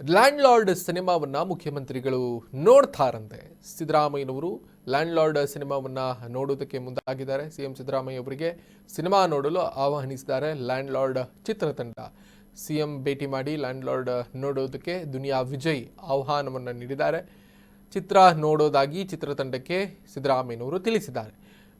Land lord ಸಿನಿಮಾವನ್ನ ಮುಖ್ಯಮಂತ್ರಿಗಳು ನೋಡ್ತಾರಂತೆ. ಸಿದ್ದರಾಮಯ್ಯನವರು land lord ಸಿನಿಮಾವನ್ನ ನೋಡೋದಕ್ಕೆ ಮುಂದಾಗಿದ್ದಾರೆ. ಸಿಎಂ ಸಿದ್ದರಾಮಯ್ಯ ಅವರಿಗೆ ಸಿನಿಮಾ ನೋಡಲು ಆಹ್ವಾನಿಸಿದ್ದಾರೆ ಲ್ಯಾಂಡ್ ಲಾರ್ಡ್ ಚಿತ್ರತಂಡ. ಸಿಎಂ ಭೇಟಿ ಮಾಡಿ ಲ್ಯಾಂಡ್ ಲಾರ್ಡ್ ನೋಡೋದಕ್ಕೆ ದುನಿಯಾ ವಿಜಯ್ ಆಹ್ವಾನವನ್ನು ನೀಡಿದ್ದಾರೆ. ಚಿತ್ರ ನೋಡೋದಾಗಿ ಚಿತ್ರತಂಡಕ್ಕೆ ಸಿದ್ದರಾಮಯ್ಯನವರು ತಿಳಿಸಿದ್ದಾರೆ.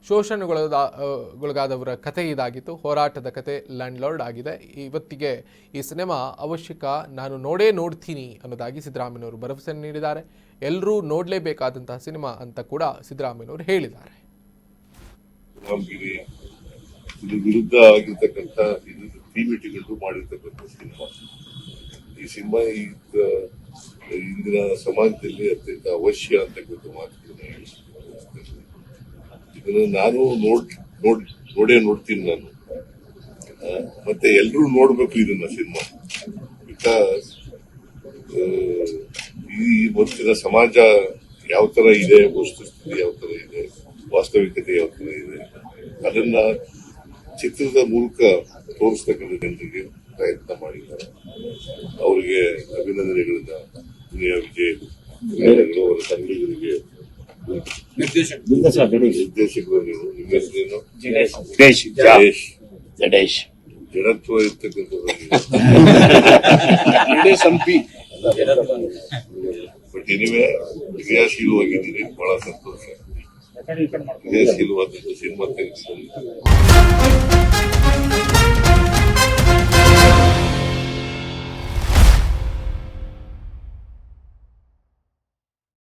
ಶೋಷಣೆಗೊಳಗಾದವರ ಕಥೆ ಇದಾಗಿತ್ತು. ಹೋರಾಟದ ಕತೆ ಲ್ಯಾಂಡ್ ಲಾರ್ಡ್ ಆಗಿದೆ. ಇವತ್ತಿಗೆ ಈ ಸಿನಿಮಾ ಅವಶ್ಯಕ, ನಾನು ನೋಡ್ತೀನಿ ಅನ್ನೋದಾಗಿ ಸಿದ್ದರಾಮಯ್ಯನವರು ಭರವಸೆ ನೀಡಿದ್ದಾರೆ. ಎಲ್ಲರೂ ನೋಡಲೇಬೇಕಾದಂತಹ ಸಿನಿಮಾ ಅಂತ ಕೂಡ ಸಿದ್ದರಾಮಯ್ಯನವರು ಹೇಳಿದ್ದಾರೆ. ಇದು ವಿರುದ್ಧ ಆಗಿರ್ತಕ್ಕಂಥ ಟಿವಿಟಿಗಳು ಮಾಡಿರ್ತಕ್ಕಂಥ ಸಿನಿಮಾ. ಈ ಸಿನಿಮಾ ಇಂದಿನ ಸಮಾಜದಲ್ಲಿ ಅತ್ಯಂತ ಅವಶ್ಯ ಅಂತಕ್ಕಂಥ ಮಾತುಗಳನ್ನ ಹೇಳಿಸ್ತೀನಿ. ಇದನ್ನ ನಾನು ನೋಡ್ತೀನಿ ನಾನು. ಮತ್ತೆ ಎಲ್ಲರೂ ನೋಡ್ಬೇಕು ಇದನ್ನ ಸಿನಿಮಾ. ಬಿಕಾಸ್ ಈ ಇವತ್ತಿನ ಸಮಾಜ ಯಾವ ತರ ಇದೆ, ವಸ್ತುಸ್ಥಿತಿ ಯಾವ ತರ ಇದೆ, ವಾಸ್ತವಿಕತೆ ಯಾವ ತರ ಇದೆ, ಅದನ್ನ ಚಿತ್ರದ ಮೂಲಕ ತೋರಿಸ್ತಕ್ಕಂಥ ಜನರಿಗೆ ಪ್ರಯತ್ನ ಮಾಡಿದ್ದಾರೆ. ಅವರಿಗೆ ಅಭಿನಂದನೆಗಳನ್ನ ದುನಿಯಾ ವಿಜಯ್ ಅವರ ತಂಡಗಳಿಗೆ, ನಿರ್ದೇಶಕರು, ನಿಮ್ಮ ಹೆಸರೇನು? ಜಡೇಶ್. ಜಡತ್ವ ಇರ್ತಕ್ಕಂಥದ್ದು ಬಟ್ ಎನಿವೆ ಕ್ರಿಯಾಶೀಲವಾಗಿದ್ದೀನಿ. ಬಹಳ ಸಂತೋಷ. ಕ್ರಿಯಾಶೀಲವಾದಂಥ ಸಿನಿಮಾ ತೆಗೆದಿದ್ದಾರೆ.